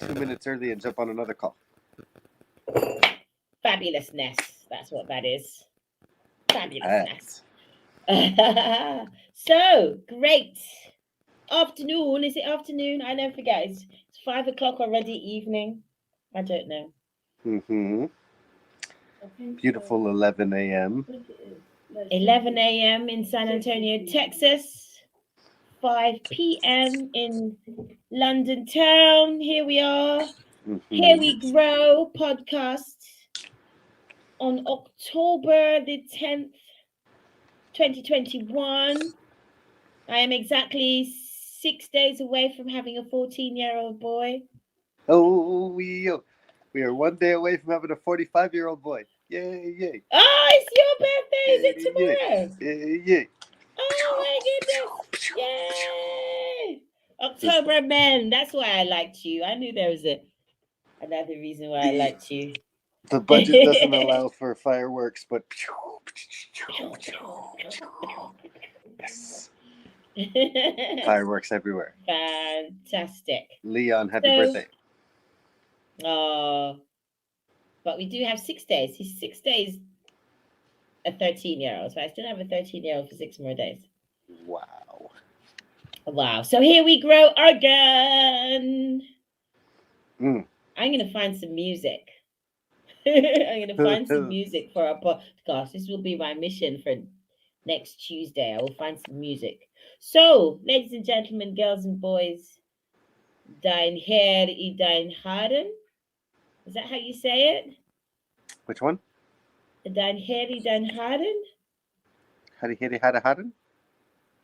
2 minutes early and jump on another call. Fabulousness. That's what that is. Fabulousness. Yes. So great afternoon. Is it afternoon? I never forget. It's 5 o'clock already. Evening. I don't know. Mm-hmm. Beautiful 11 a.m. 11 a.m. in San Antonio, Texas. 5 p.m. in London town. Here we are. Here we grow podcast on October the 10th, 2021. I am exactly 6 days away from having a 14-year-old boy. Oh, we are 1 day away from having a 45-year-old boy. Yay, yay. Oh, it's your birthday. Is it tomorrow? Yay. Oh my goodness. Yay. October men. That's why I liked you. I knew there was another reason why I liked you. The budget doesn't allow for fireworks, but yes. Fireworks everywhere. Fantastic. Leon, happy birthday. Oh, but we do have 6 days. He's 6 days a 13-year-old. So I still have a 13-year-old for 6 more days. Wow. Wow. So here we grow again. Mm. I'm going to find some music. I'm going to find some music for our podcast. This will be my mission for next Tuesday. I will find some music. So, ladies and gentlemen, girls and boys, dein Herr I dein Harden. Is that how you say it? Which one? Dein Herr I dein Harden? Harden?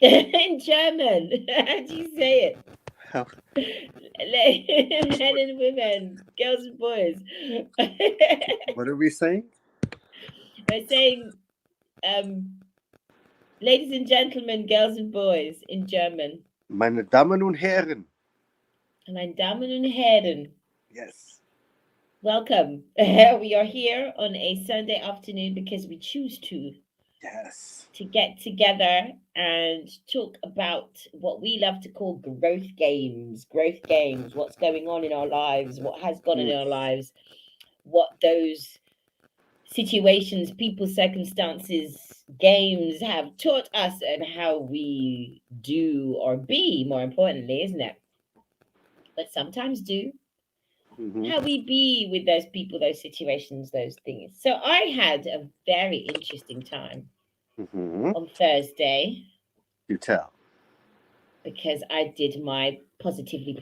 In German. How do you say it? Oh. Men and women, girls and boys. What are we saying? We're saying, ladies and gentlemen, girls and boys in German. Meine Damen und Herren. Meine Damen und Herren. Yes. Welcome. We are here on a Sunday afternoon because we choose to. Yes. To get together and talk about what we love to call growth games, what's going on in our lives, what has gone in our lives, what those situations, people, circumstances, games have taught us, and how we do or be, more importantly, isn't it? But sometimes do. How we be with those people, those situations, those things. So I had a very interesting time on Thursday. You tell. Because I did my Positivity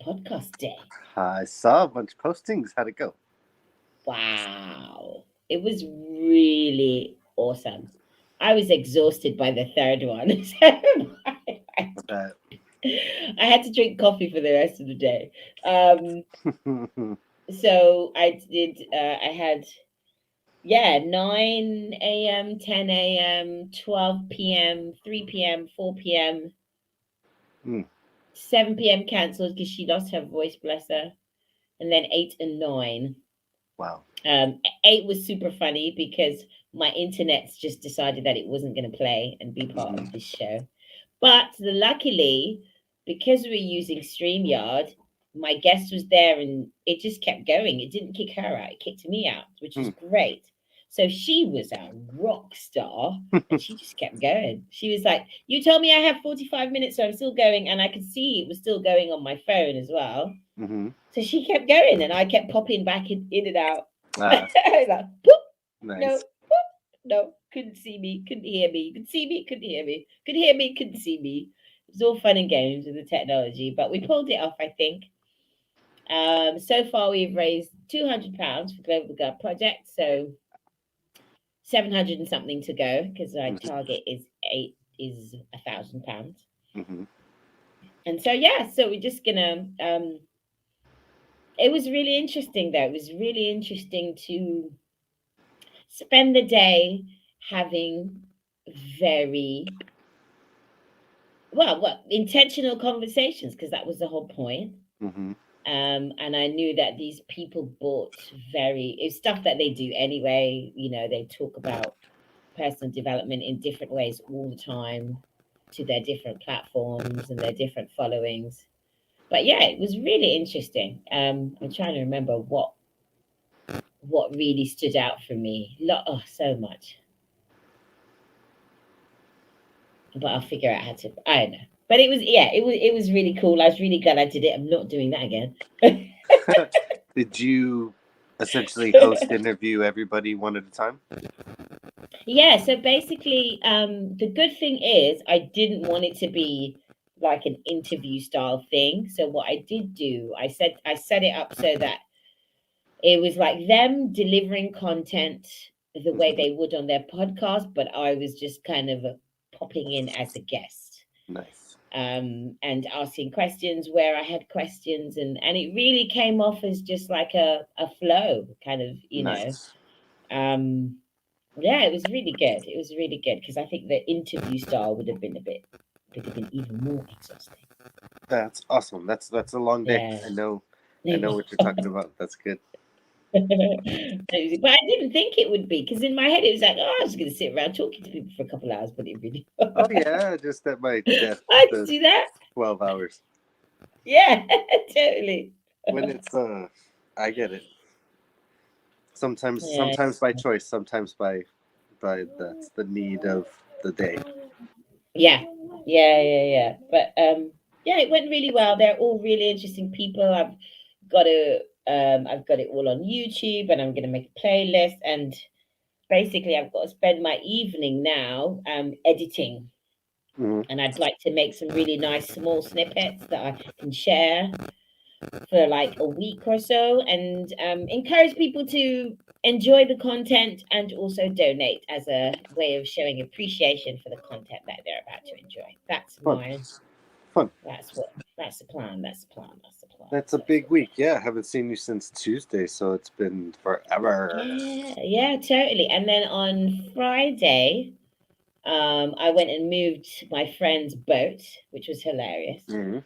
podcast day. I saw a bunch of postings. How'd it go? Wow. It was really awesome. I was exhausted by the third one. I had to drink coffee for the rest of the day. So I did, I had 9 a.m., 10 a.m., 12 p.m., 3 p.m., 4 p.m., 7 p.m. cancelled because she lost her voice, bless her. And then 8 and 9. Wow. 8 was super funny because my internet's just decided that it wasn't going to play and be part of this show. But luckily, because we're using StreamYard, my guest was there and it just kept going. It didn't kick her out. It kicked me out, which was great. So she was a rock star and she just kept going. She was like, you told me I have 45 minutes, so I'm still going. And I could see it was still going on my phone as well. So she kept going and I kept popping back in and out. I was like, boop, nice. No, couldn't see me, couldn't hear me. You could see me, couldn't hear me. Could hear me, couldn't see me. It was all fun and games with the technology, but we pulled it off, I think. So far, we've raised £200 for Global Girl Project, so 700 and something to go because our target is £1,000. And so so we're just gonna. It was really interesting, though. It was really interesting to spend the day having very intentional conversations, because that was the whole point. And I knew that these people bought it's stuff that they do anyway. You know, they talk about personal development in different ways all the time to their different platforms and their different followings. But yeah, it was really interesting. I'm trying to remember what really stood out for me. Oh, so much. But I'll figure out how to. I don't know. But it was, yeah, it was really cool. I was really glad I did it. I'm not doing that again. Did you essentially host interview everybody one at a time? Yeah, so basically, the good thing is I didn't want it to be like an interview style thing. So what I did do, I set it up so that it was like them delivering content the way Mhm. they would on their podcast, but I was just kind of popping in as a guest, Nice. and asking questions where I had questions, and it really came off as just like a flow kind of, Nice. Um, yeah, it was really good. It was really good because I think the interview style would have been even more exhausting. That's awesome. That's a long day. Yeah. I know what you're talking about. That's good. But I didn't think it would be because in my head it was like, oh, I'm just going to sit around talking to people for a couple of hours, but it really, Oh yeah, just at my desk I could the do that. 12 hours. Yeah, totally. When it's I get it. Yeah, Sometimes by choice, sometimes by that's the need of the day. yeah, yeah. But yeah, it went really well. They're all really interesting people. I've got it all on YouTube, and I'm gonna make a playlist. And basically, I've got to spend my evening now editing, Mhm. and I'd like to make some really nice small snippets that I can share for like a week or so, and encourage people to enjoy the content and also donate as a way of showing appreciation for the content that they're about to enjoy. Fun, fun. That's the plan. That's the plan. That's the plan. That's a So that's big what we're week. Yeah, I haven't seen you since Tuesday, so it's been forever. yeah, totally. And then on Friday, I went and moved my friend's boat, which was hilarious. Hmm.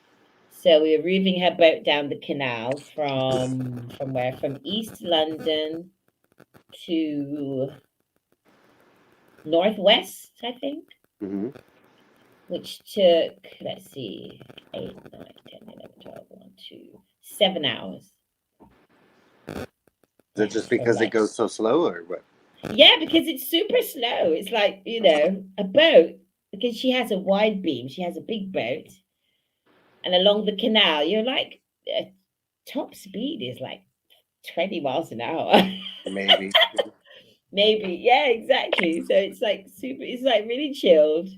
So we were moving her boat down the canal from where? From East London to Northwest, I think, Hmm. which took, let's see, 8, 9, 10, 11, 12, 1, 2, 7 hours. Is it Yeah, just from because it like, goes so slow, or what? yeah, because it's super slow. It's like, a boat, because she has a wide beam, she has a big boat, and along the canal, you're like, top speed is like 20 miles an hour. Maybe. Maybe, yeah, exactly. So it's like super, it's like really chilled.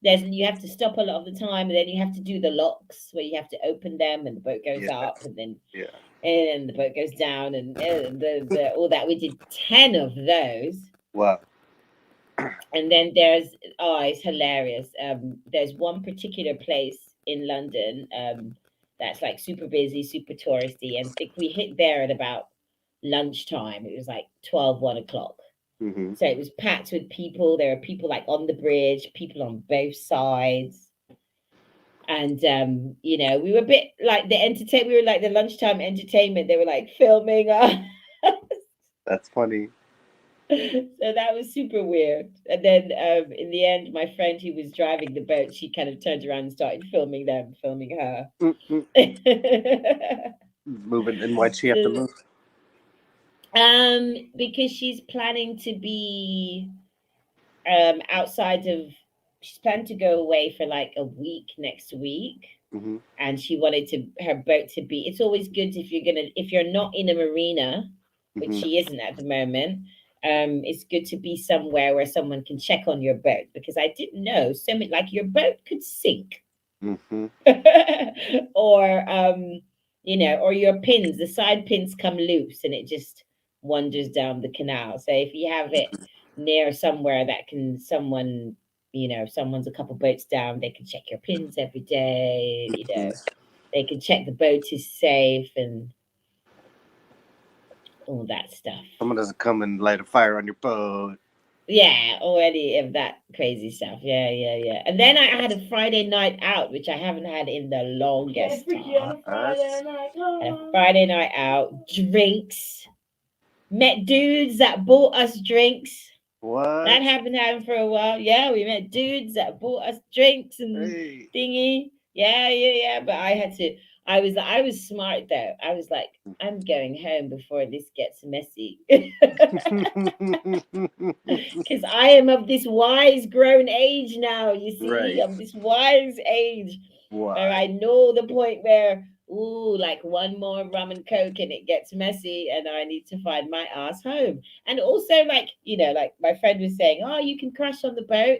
You have to stop a lot of the time, and then you have to do the locks where you have to open them, and the boat goes Yeah. up, and then Yeah. the boat goes down, and the all that. We did 10 of those. Wow. And then there's, oh, it's hilarious. There's one particular place in London, that's like super busy, super touristy, and I think we hit there at about lunchtime. It was like 1 o'clock. Hmm. So it was packed with people. There were people like on the bridge, people on both sides. And we were a bit like we were like the lunchtime entertainment. They were like filming us. That's funny. So that was super weird. And then in the end, my friend who was driving the boat, she kind of turned around and started filming them, filming her. Mm-mm. Moving, and why'd she have to So, move? because outside of she's planning to go away for like a week next week, Hmm. and she wanted to her boat to be, it's always good if you're not in a marina, which Hmm. she isn't at the moment. It's good to be somewhere where someone can check on your boat, because I didn't know like your boat could sink. Hmm. Or your pins, the side pins come loose and it just wanders down the canal. So if you have it near somewhere that can someone's a couple boats down, they can check your pins every day. They can check the boat is safe and all that stuff. Someone doesn't come and light a fire on your boat. Yeah, already of that crazy stuff. Yeah. And then I had a Friday night out, which I haven't had in the longest time. Us? Had a Friday night out, drinks, met dudes that bought us drinks. That What? haven't happened for a while. Yeah, we met dudes that bought us drinks and Hey. thingy. Yeah. But I was smart though. I was like, I'm going home before this gets messy. Because I am of this wise grown age now, you see, Right. of this wise age where Why? I know the point where, ooh, like one more rum and coke and it gets messy and I need to find my ass home. And also, like, like my friend was saying, oh, you can crash on the boat.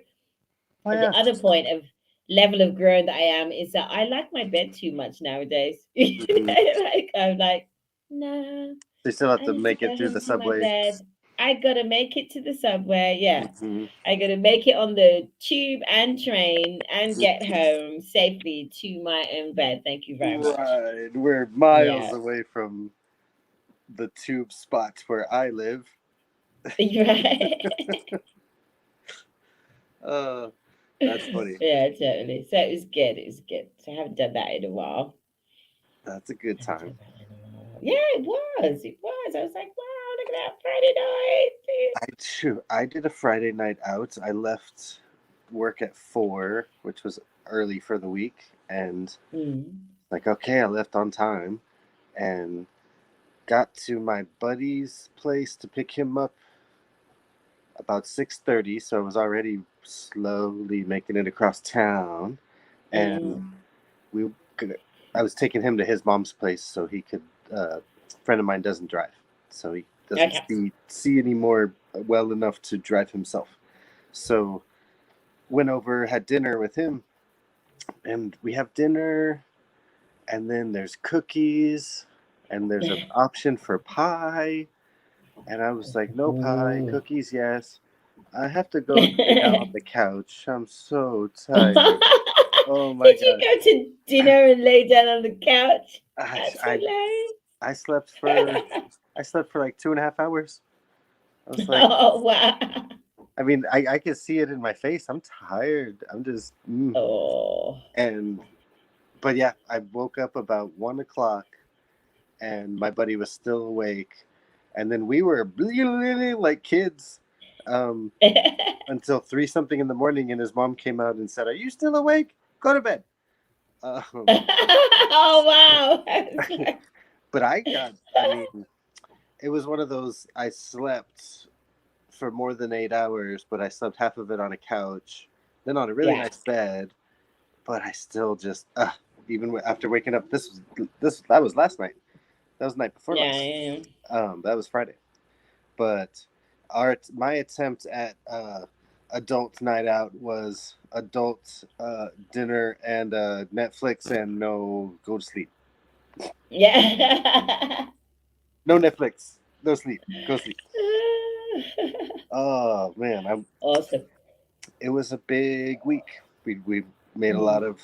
Oh And the yeah. other point of level of grown that I am is that I like my bed too much nowadays. Hmm. Like, I'm like, nah, They still have I to need to make go it through home the to my subway. bed. I gotta make it to the subway. Yeah. Hmm. I gotta make it on the tube and train and get home safely to my own bed. Thank you very much. Right. We're miles Yeah. away from the tube spot where I live. Right. Uh, that's funny. Yeah, totally. So it was good. It was good. So I haven't done that in a while. That's a good Haven't time. done that in a while. Yeah, it was. It was. I was like, wow, look at that Friday night. I did a Friday night out. I left work at 4, which was early for the week, and Mm. like okay, I left on time and got to my buddy's place to pick him up about 6:30. So I was already slowly making it across town, and Mm. we I was taking him to his mom's place so he could. A friend of mine doesn't drive, so he doesn't Okay. see anymore well enough to drive himself. So went over, had dinner with him, and we have dinner, and then there's cookies, and there's an option for pie, and I was like, no pie, Ooh. cookies, yes. I have to go lay down on the couch. I'm so tired. Oh my Did you god. go to dinner and lay down on the couch? I, That's I hilarious. I slept for like 2.5 hours. I was like, Oh wow. I mean, I can see it in my face. I'm tired. I'm just, Oh. and but yeah, I woke up about 1 o'clock, and my buddy was still awake, and then we were like kids, um, until 3 something in the morning, and his mom came out and said, "Are you still awake? Go to bed." Um, Oh wow. but I mean, it was one of those. I slept for more than 8 hours, but I slept half of it on a couch, then on a really Yeah. nice bed. But I still just, even after waking up, that was last night. That was the night before Yeah, last. yeah, That was Friday. But my attempt at adult night out was adult dinner and Netflix and no go to sleep. yeah. No Netflix, no sleep, go sleep. Oh man, Awesome. it was a big week. We made a lot Mhm. of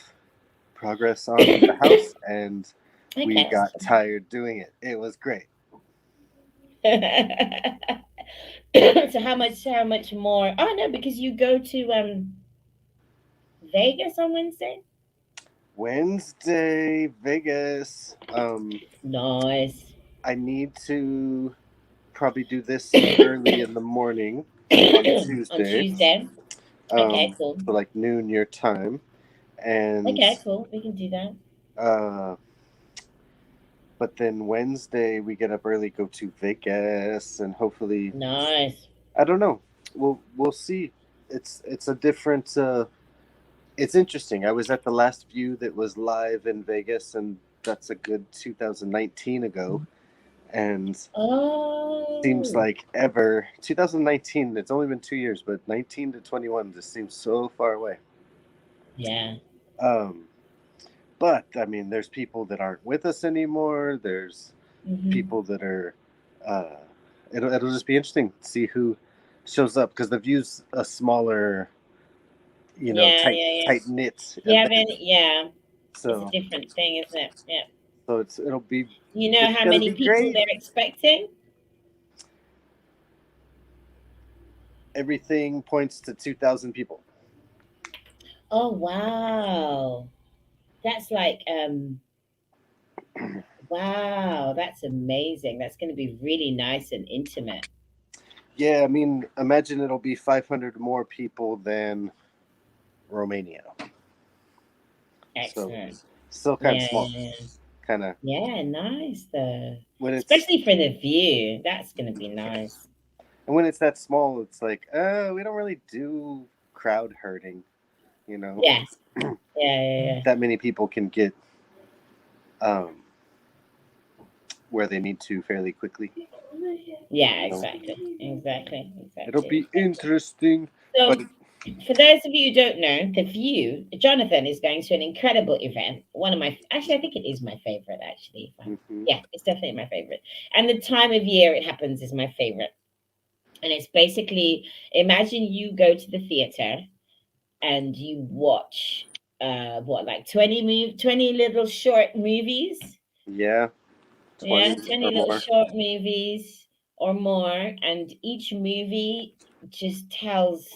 progress on the house, and we Okay. got tired doing it. It was great. So how much more? Oh no, because you go to Vegas on Wednesday? Wednesday, Vegas. Nice. I need to probably do this early in the morning on On Tuesday, Tuesday. Okay, cool. for like noon your time, and Okay, cool. We can do that. uh, but then Wednesday we get up early, go to Vegas, and hopefully, Nice. I don't know. We'll see. It's a different. It's interesting. I was at the last view that was live in Vegas, and that's a good 2019 ago. And seems Oh, like ever 2019. It's only been 2 years, but 19 to 21 just seems so far away. yeah. Um, but I mean, there's people that aren't with us anymore. There's Hmm. people that are. Uh, it'll just be interesting to see who shows up because the view's a smaller, Yeah, tight yeah, yeah. knit Do you have event. any? Yeah, it's a So different thing, isn't it? Yeah. it'll be You know it's how gonna many be people great. they're expecting? Everything points to 2,000 people. Oh wow. That's like wow, that's amazing. That's going to be really nice and intimate. Yeah, I mean, imagine it'll be 500 more people than Romania. So Excellent. still kind of Yeah, small. yeah, yeah. kind of Yeah, nice though. when it's Especially for the view. That's gonna be nice. and when it's that small, it's like, we don't really do crowd herding, you know. Yeah, yeah, yeah, That many people can get um, where they need to fairly quickly. yeah. Yeah, You know, it'll be exactly. interesting, but So, for those of you who don't know, The View, Jonathan is going to an incredible event. One of my, actually, I think it is my favorite, actually. mhm. Yeah, it's definitely my favorite. And the time of year it happens is my favorite. And it's basically, imagine you go to the theater and you watch, what, like 20 little short movies? Yeah, Yeah, 20 or 20 little more. short movies or more. And each movie just tells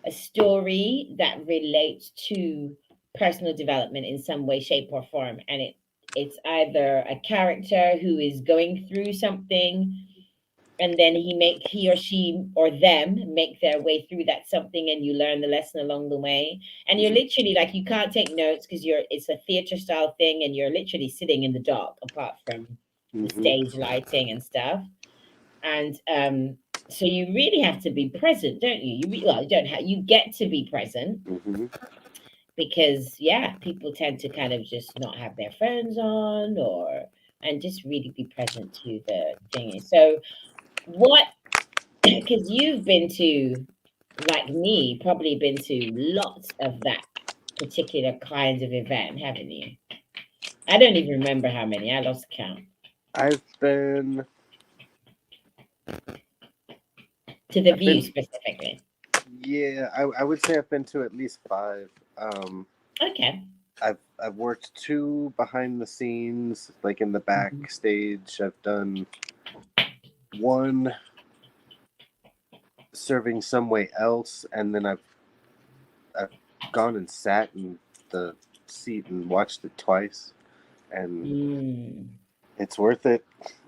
a story that relates to personal development in some way, shape, or form. And it's either a character who is going through something, and then he or she or them make their way through that something, and you learn the lesson along the way. And you're Mhm, literally like, you can't take notes because it's a theater style thing, and you're literally sitting in the dark apart from the mhm, stage lighting and stuff. And so you really have to be present, don't you? Well, you don't have, you get to be present, mhm. because yeah, people tend to kind of just not have their phones on, or and just really be present to the thing. So what, because you've been to, like me, probably been to lots of that particular kind of event, haven't you? I don't even remember how many. I lost count. I've been, To the I've View been, specifically. yeah, I would say I've been to at least five. Okay. I've worked two behind the scenes, like in the Mhm. backstage. I've done one serving somewhere else, and then I've gone and sat in the seat and watched it twice, and Mm, it's worth it.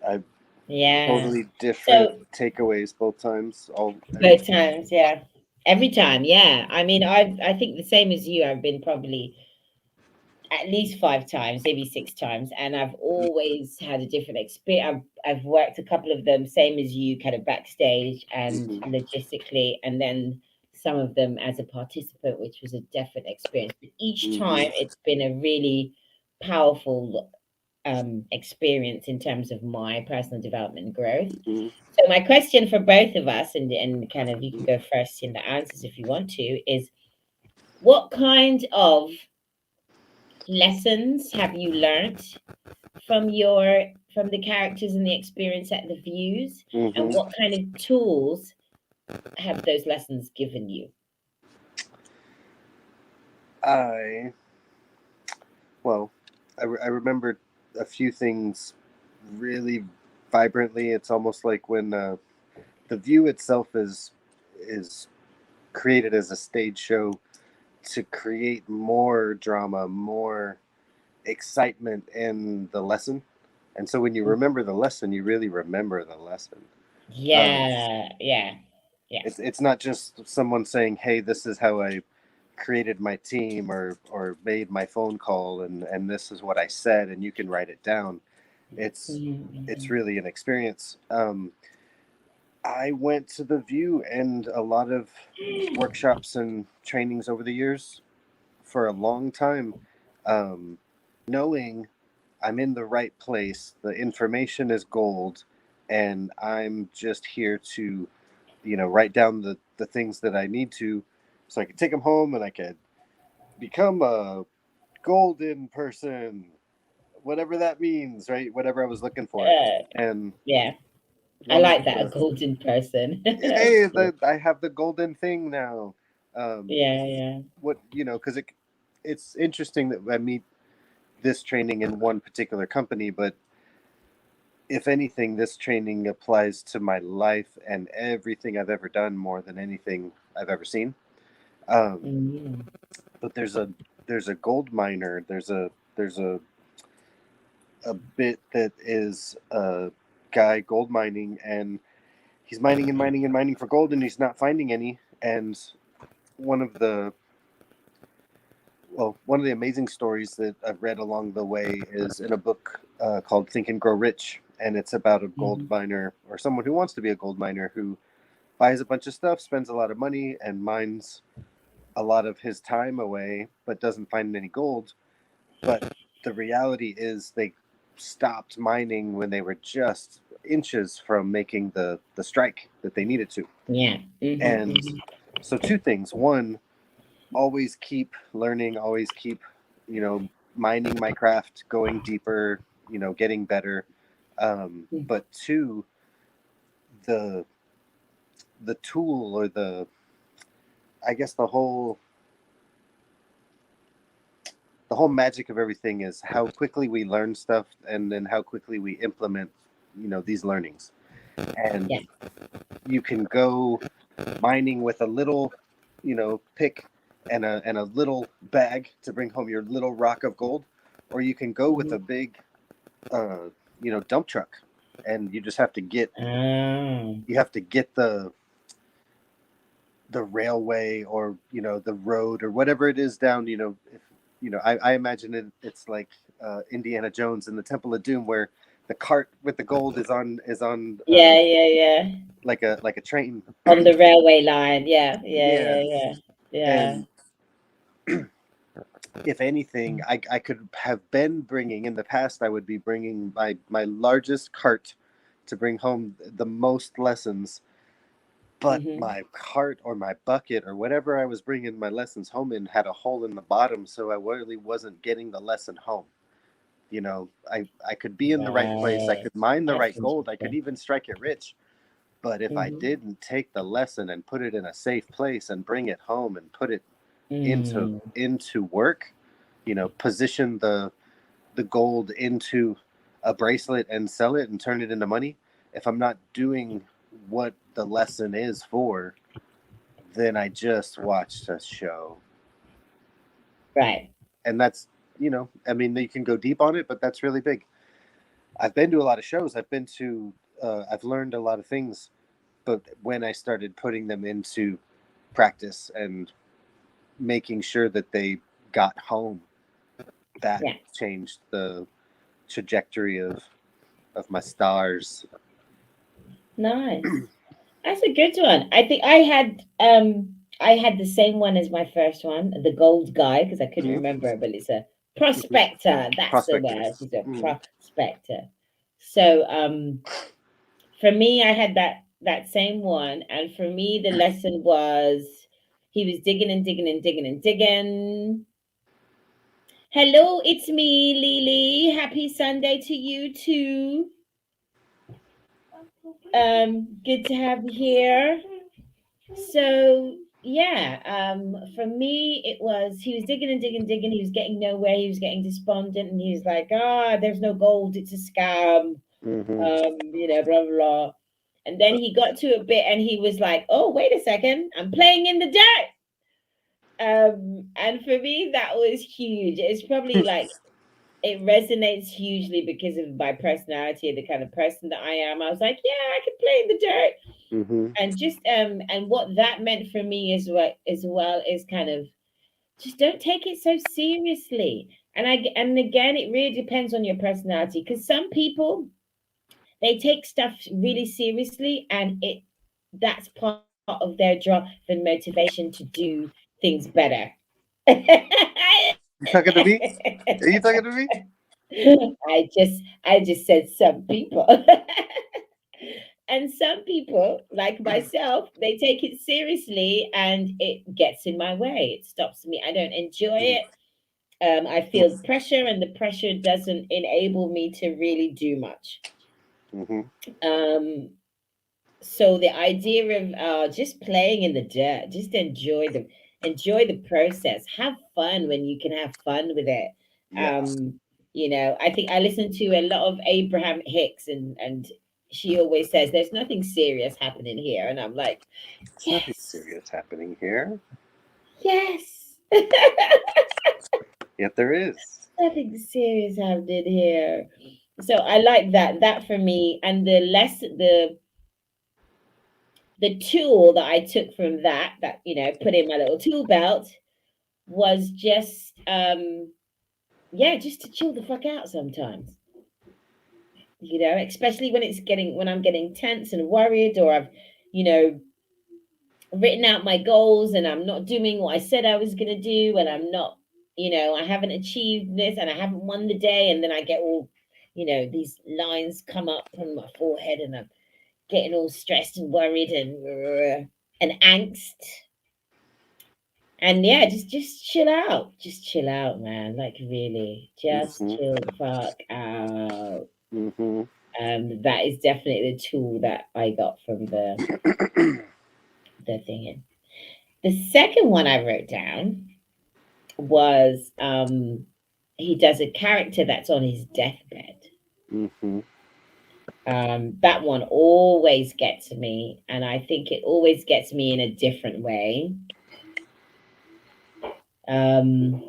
I yeah. totally different So takeaways both times. All every both time. times, yeah. Every time, yeah. I mean, I think the same as you. I've been probably at least 5 times, maybe 6 times, and I've always had a different experience. I've worked a couple of them, same as you, kind of backstage and Mm-hmm. logistically, and then some of them as a participant, which was a different experience. But each Mm-hmm. time, it's been a really powerful experience in terms of my personal development and growth. Mm-hmm. So my question for both of us, and kind of you can go first in the answers if you want to, is what kind of lessons have you learnt from the characters and the experience at the views, and Mm-hmm. what kind of tools have those lessons given you? I well, I remember a few things really vibrantly. It's almost like when the view itself is created as a stage show to create more drama, more excitement in the lesson. And so when you remember the lesson, you really remember the lesson. Um, Yeah, yeah, yeah. it's not just someone saying, "Hey, this is how I created my team," or made my phone call, and this is what I said, and you can write it down. It's Mhm. really an experience. I went to the View and a lot of workshops and trainings over the years for a long time, um, knowing I'm in the right place. The information is gold, and I'm just here to, write down the things that I need to, so I can take them home and I can become a golden person, whatever that means, right? Whatever I was looking for, uh, and yeah, I one of like that, a the golden person. That's hey, cool. I have the golden thing now. Yeah, yeah. What because it's interesting that I meet this training in one particular company, but if anything, this training applies to my life and everything I've ever done more than anything I've ever seen. Um, Mm. but there's a gold miner. There's a bit that is a guy gold mining, and he's mining and mining and mining for gold, and he's not finding any. And one of the Well, one of the amazing stories that I've read along the way is in a book called Think and Grow Rich, and it's about a gold Mhm. miner or someone who wants to be a gold miner who buys a bunch of stuff, spends a lot of money, and mines a lot of his time away, but doesn't find any gold. But the reality is they stopped mining when they were just inches from making the strike that they needed to. Yeah. And Hmm. so two things. One, always keep learning, always keep, you know, mining my craft, going deeper, getting better. Hmm. But two, the the tool or I guess the whole magic of everything is how quickly we learn stuff and then how quickly we implement, these learnings. And Yeah. you can go mining with a little, pick and a little bag to bring home your little rock of gold, or you can go with Hmm. a big, dump truck, and Ah. you have to get the railway or the road or whatever it is down. If I imagine it's like Indiana Jones in the Temple of Doom, where the cart with the gold is on Yeah, yeah, yeah. like a train. On the railway line. Yeah, yeah, Yeah. yeah, yeah, yeah. And if anything, I could have been bringing in the past, I would be bringing my largest cart to bring home the most lessons. But Hmm. my cart or my bucket or whatever I was bringing my lessons home in had a hole in the bottom, so I really wasn't getting the lesson home. I could be in the right place, I Right. could mine the That's right gold, I could interesting. even strike it rich. But if I Hmm. didn't take the lesson and put it in a safe place and bring it home and put it into Mm. into work, position the gold into a bracelet and sell it and turn it into money. If I'm not doing what the lesson is for, then I just watched a show. Right. And that's, I mean, you can go deep on it, but that's really big. I've been to a lot of shows. I've learned a lot of things, but when I started putting them into practice and making sure that they got home, that Yeah. changed the trajectory of my stars. Nice. That's a good one. I think I had the same one as my first one, the gold guy, because I couldn't Mhm, remember it, but it's a mhm. prospector. That's the Prospector. word. He's a Mhm, prospector. So for me, I had that same one, and for me, the lesson was he was digging and digging and digging and digging. Hello, it's me, Lily. Happy Sunday to you too. Good to have you here. So yeah, for me it was he was digging and digging and digging. He was getting nowhere. He was getting despondent, and he was like, "Ah, there's no gold. It's a scam." mhm. Blah blah blah. And then he got to a bit, and he was like, "Oh, wait a second, I'm playing in the dirt." And for me, that was huge. It's probably like it resonates hugely because of my personality and the kind of person that I am. I was like, "Yeah, I can play in the dirt." Mhm. And just and what that meant for me as well is kind of just don't take it so seriously. And again, it really depends on your personality, because some people, they take stuff really seriously, and it that's part of their drive and motivation to do things better. You talking to me? Are you talking to me? I just said some people. And some people, like myself, they take it seriously, and it gets in my way. It stops me. I don't enjoy it. I feel pressure, and the pressure doesn't enable me to really do much. Mhm. Um, so the idea of just playing in the dirt, just enjoy the process. Have fun when you can have fun with it. Yes. Um, I think I listen to a lot of Abraham Hicks, and she always says there's nothing serious happening here, and I'm like, There's nothing yes, serious happening here. yes. Yet there is. Nothing serious happening here. So I like that. That for me, and the tool that I took from that put in my little tool belt was just yeah, just to chill the fuck out sometimes. Especially when I'm getting tense and worried, or I've, you know, written out my goals and I'm not doing what I said I was gonna do, and I'm not, I haven't achieved this and I haven't won the day, and then I get all, these lines come up on my forehead and I'm getting all stressed and worried and angst. And yeah, just chill out. Just chill out, man. Like really. Just Mm-hmm. chill the fuck out. Mm-hmm. That is definitely the tool that I got from the thing. The second one I wrote down was he does a character that's on his deathbed. Mm-hmm. That one always gets me, and I think it always gets me in a different way. Um,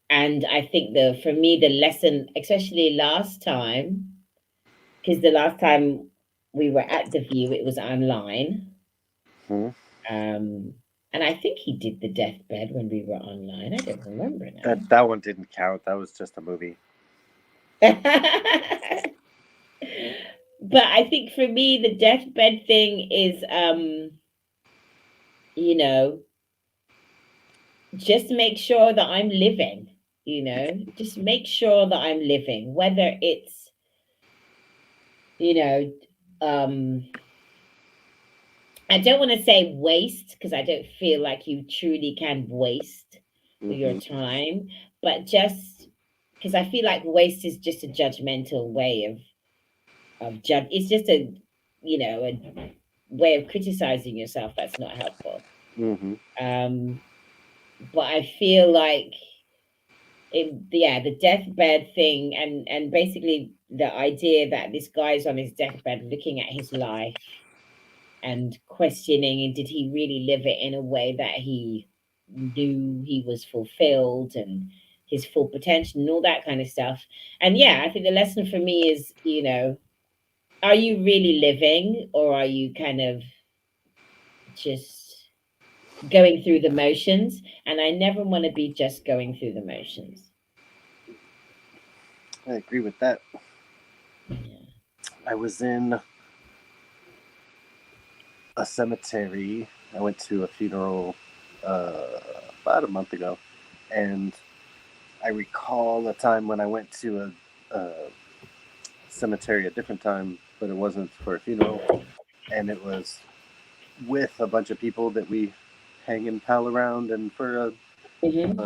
and I think for me the lesson, especially last time, because the last time we were at the View, it was online. Mm-hmm. Um, and I think he did the deathbed when we were online. I don't remember now. That one didn't count. That was just a movie. But I think for me the deathbed thing is you know just make sure that I'm living, just make sure that I'm living, whether it's, you know um I don't want to say waste, because I don't feel like you truly can waste your Mm-hmm. time, but just because I feel like waste is just a judgmental way of judge. It's just a way of criticizing yourself that's not helpful. Mm-hmm. Um, but I feel like yeah, the deathbed thing, and basically the idea that this guy's on his deathbed looking at his life and questioning, and did he really live it in a way that he knew he was fulfilled and his full potential and all that kind of stuff. And yeah, I think the lesson for me is, are you really living, or are you kind of just going through the motions? And I never want to be just going through the motions. I agree with that. Yeah. I was in a cemetery. I went to a funeral about a month ago, and I recall a time when I went to a cemetery a different time, but it wasn't for a funeral, and it was with a bunch of people that we hang and pal around, and for a Hmm.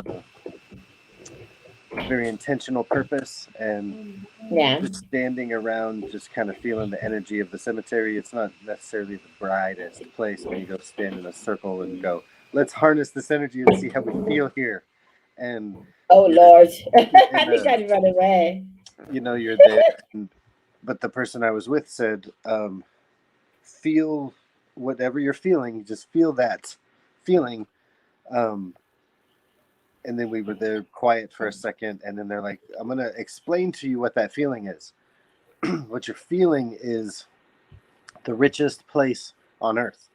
very intentional purpose, and Yeah. just standing around, just kind of feeling the energy of the cemetery. It's not necessarily the brightest place, but you go stand in a circle and go, let's harness this energy and see how we feel here. And Oh you're Lord, in I think a, I'd run away. you're there, and but the person I was with said, feel whatever you're feeling, just feel that feeling. Um, and then we were there quiet for a second, and then they're like, I'm gonna explain to you what that feeling is. What you're feeling is the richest place on earth.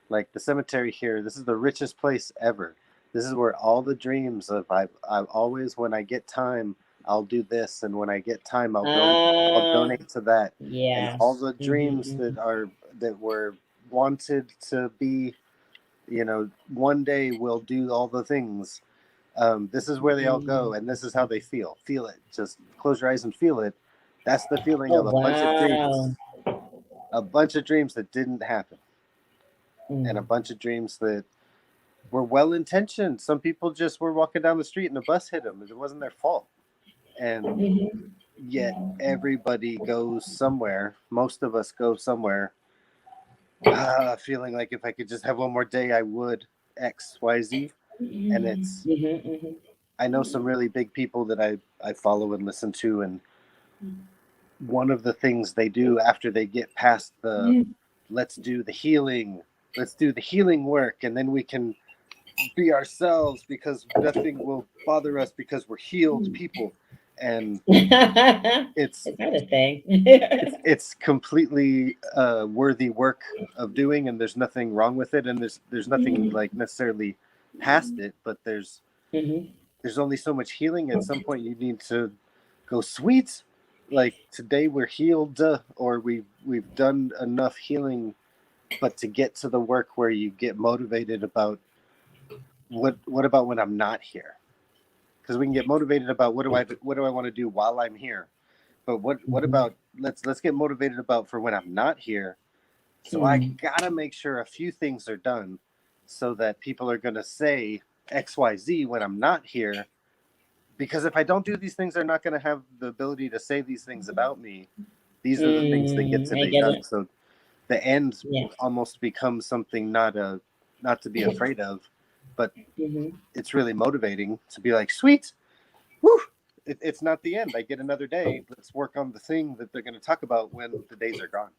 Like the cemetery here, this is the richest place ever. This is where all the dreams of I always, when I get time, I'll do this, and when I get time, I'll Uh, donate to that, and yeah. all the dreams Hmm. that were wanted to be, one day we'll do all the things. This is where they all go, and this is how they feel. Feel it. Just close your eyes and feel it. That's the feeling Oh of wow. a bunch of dreams that didn't happen, and a Mm. bunch of dreams that were well intentioned. Some people just were walking down the street and a bus hit them. It wasn't their fault. And Mhm. yet everybody goes somewhere. Most of us go somewhere, feeling like if I could just have one more day, I would X, Y, Z. And Mhm. it's, Mhm. I know some really big people that I follow and listen to. And one of the things they do after they get past the Mhm. let's do the healing, let's do the healing work, and then we can be ourselves because nothing will bother us because we're healed people. And Is it's that a thing? it's completely worthy work of doing, and there's nothing wrong with it, and there's nothing like necessarily past it, but Mm-hmm. there's only so much healing. At some point, you need to go, sweet. Like today, we're healed, or we've done enough healing. But to get to the work where you get motivated about what about when I'm not here? Because we can get motivated about what do I want to do while I'm here. But what Mm-hmm. about let's get motivated about for when I'm not here. So I Mm. gotta make sure a few things are done so that people are gonna say XYZ when I'm not here. Because if I don't do these things, they're not gonna have the ability to say these things about me. These are the things that get Mm, to I be get done. it. So the end Yeah. almost becomes something not to be afraid of, but Mm-hmm. it's really motivating to be like, sweet, woo, it's not the end. I get another day. Let's work on the thing that they're going to talk about when the days are gone.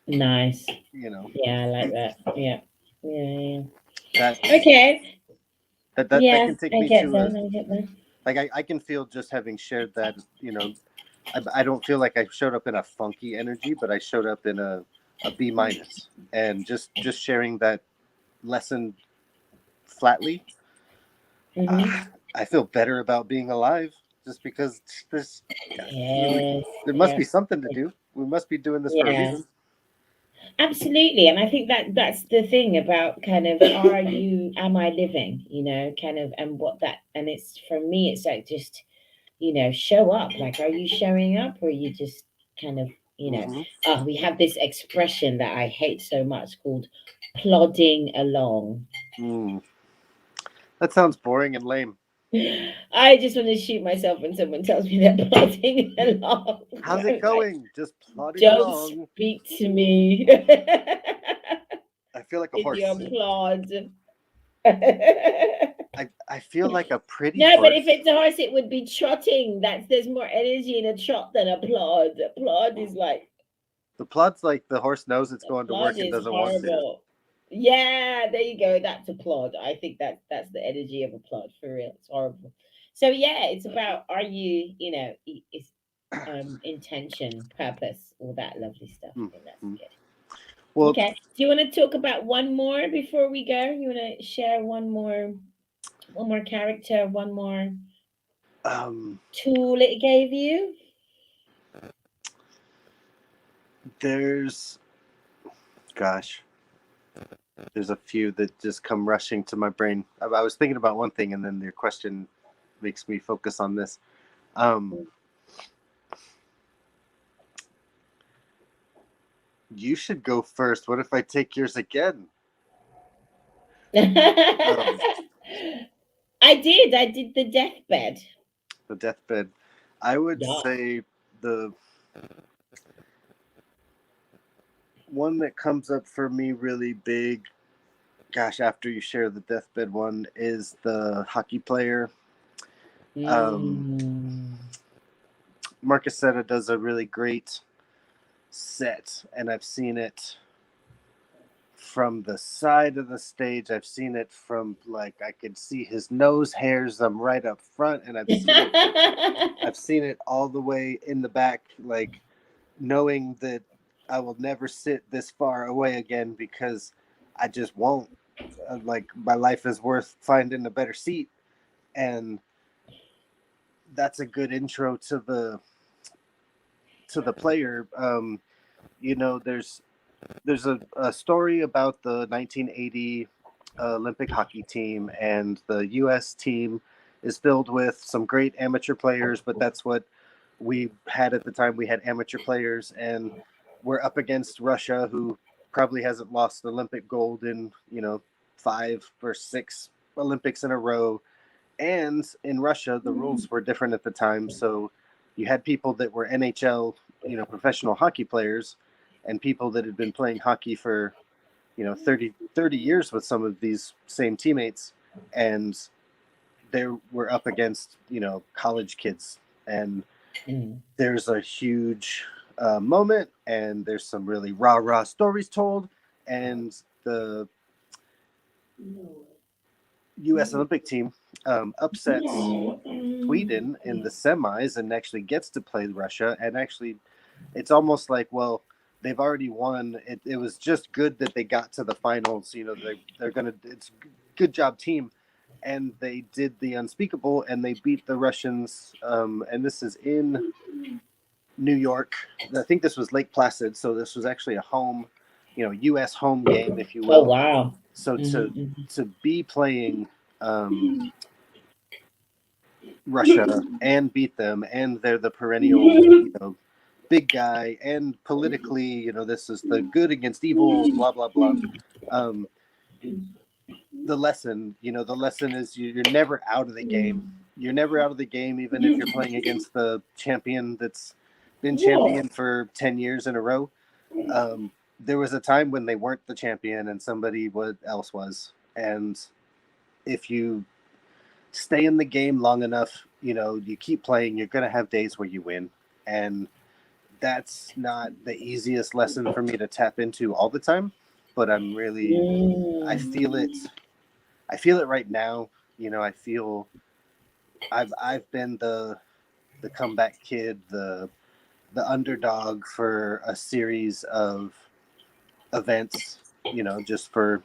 Nice. You know, Yeah, I like that. Yeah. Yeah. Yeah. that's Okay. that Yeah, can take I me get to that. a I get that. like I can feel just having shared that. You know, I don't feel like I showed up in a funky energy, but I showed up in a B minus, and just sharing that lesson flatly, Mm-hmm. I feel better about being alive just because there's Yes. there must Yeah. be something to do. We must be doing this for a Yeah. reason. Absolutely. And I think that that's the thing about kind of am I living, kind of, and what that, and it's for me, it's like just, show up. Like, are you showing up, or are you just kind of, Mm-hmm. we have this expression that I hate so much called plodding along. Mm. That sounds boring and lame. I just want to shoot myself when someone tells me they're plodding along. How's it I'm like, going? Just plodding don't along. speak to me I feel like a with your horse. plod. I feel like a pretty No, but if horse. it's a horse, it would be trotting. There's more energy in a trot than a plod. A plod is like The plod's like the horse knows it's a going to plod work and is doesn't want to. horrible. Yeah, there you go. That's a plod. I think that's the energy of a plod for real. It's horrible. So yeah, it's about are you, it's intention, purpose, all that lovely stuff. I think that's Mm-hmm. good. Well, Okay. Do you want to talk about one more before we go? You want to share one more character, one more um, tool it gave you? there's, gosh, there's a few that just come rushing to my brain. I was thinking about one thing, and then your question makes me focus on this. Um, you should go first. What if I take yours again? Um, I did the deathbed. the deathbed. I would Yeah. say the one that comes up for me really big, gosh, after you share the deathbed one, is the hockey player. Um, Mm. Marcusetta does a really great set, and I've seen it from the side of the stage. I've seen it from like I could see his nose hairs. I'm right up front, and I've seen it all the way in the back, like knowing that I will never sit this far away again because I just won't. Like my life is worth finding a better seat, and that's a good intro to the player. You know, there's a story about the 1980 Olympic hockey team, and the U.S. team is filled with some great amateur players, but that's what we had at the time. We had amateur players, and we're up against Russia, who probably hasn't lost Olympic gold in 5 or 6 Olympics in a row. And in Russia, the rules were different at the time, so you had people that were NHL, professional hockey players, and people that had been playing hockey for 30 years with some of these same teammates, and they were up against college kids, and Mm. there's a huge moment, and there's some really rah stories told, and the U.S. Olympic team upsets Sweden in the semis and actually gets to play Russia. And actually, it's almost like, well, they've already won. It was just good that they got to the finals. They're gonna. It's good job, team. And they did the unspeakable, and they beat the Russians. And this is in New York. I think this was Lake Placid, so this was actually a home, U.S. home game, if you Oh will. wow. So to Hmm. to be playing Russia and beat them, and they're the perennial, big guy, and politically, this is the good against evil, blah blah blah. Um, the lesson is you're never out of the game. You're never out of the game, even if you're playing against the champion that's been Yeah. champion for 10 years in a row. There was a time when they weren't the champion and somebody else was, and if you stay in the game long enough, you keep playing, you're going to have days where you win. And that's not the easiest lesson for me to tap into all the time, but I Mm. feel it. I feel it right now. I feel I've been the comeback kid, the underdog for a series of events, just for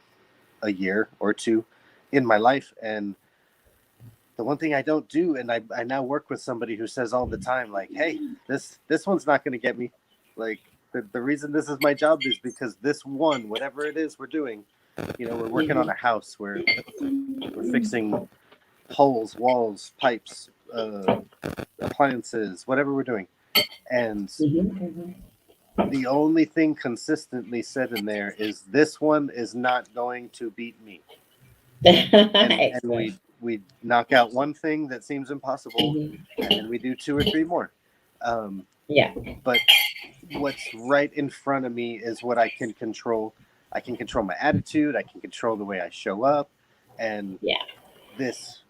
a year or two in my life. And the one thing I don't do, and I now work with somebody who says all the time, like, hey, this one's not going to get me. Like, the reason this is my job is because this one, whatever it is we're doing, we're working on a house, we're fixing holes, walls, pipes, appliances, whatever we're doing. And Mhm, the only thing consistently said in there is this one is not going to beat me. And Excellent. we knock out one thing that seems impossible, Mhm. and then we do two or three more. Um, Yeah. but what's right in front of me is what I can control. I can control my attitude. I can control the way I show up. And Yeah. this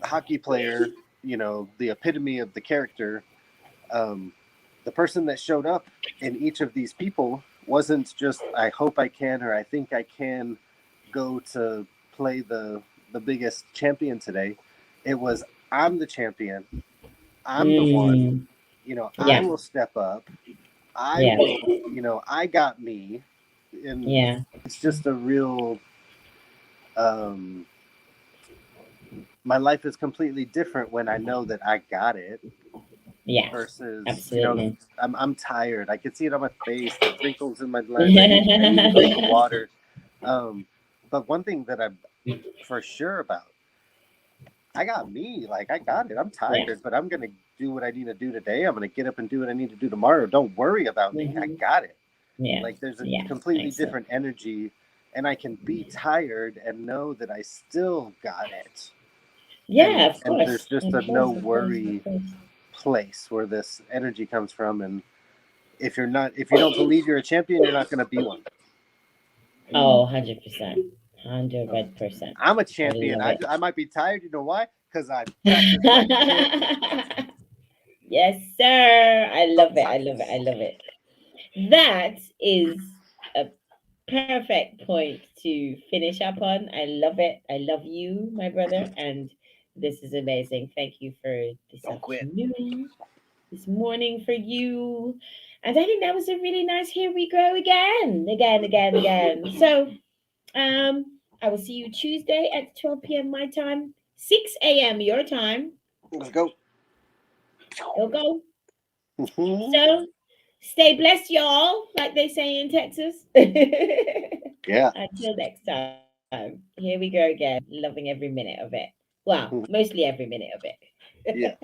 hockey player, the epitome of the character, um, the person that showed up in each of these people wasn't just I hope I can or I think I can go to play the biggest champion today. It was I'm the champion. I'm the one. Mm. I Yeah. will step up. I Yeah. will. I got me, and Yeah. it's just a real. Um, my life is completely different when I know that I got it Yeah. versus Absolutely. I'm tired. I can see it on my face. There's wrinkles in my lens. I need to go get water. Um, but one thing that I'm for sure about, I got me. Like I got it. I'm Yeah. tired, but I'm gonna do what I need to do today. I'm gonna get up and do what I need to do tomorrow. Don't worry about me. I Hmm. got it. Yeah. Like there's a Yeah. completely Excellent. different energy, and I can be tired and know that I still got it. Yeah. And Of and there's course. just Of a no course. Of course. Of worry course. place where this energy comes from. And if you don't believe you're a champion, you're not going to be one. Oh, 100%. So 100%. I'm a I champion. love I might be tired. You know why? Because I practice like a champion. it. Yes, sir. I love it. I love it. I love it. That is a perfect point to finish up on. I love it. I love you, my brother. And this is amazing. Thank you for this Don't quit. afternoon, this morning for you. And I think that was a really nice here we go again, again, again, again. So I will see you Tuesday at 12 p.m. my time, 6 a.m. your time. Let's go. It'll go. Mhm. So stay blessed, y'all, like they say in Texas. Yeah. Until next time, here we go again, loving every minute of it. Well, mostly every minute of it. Yeah.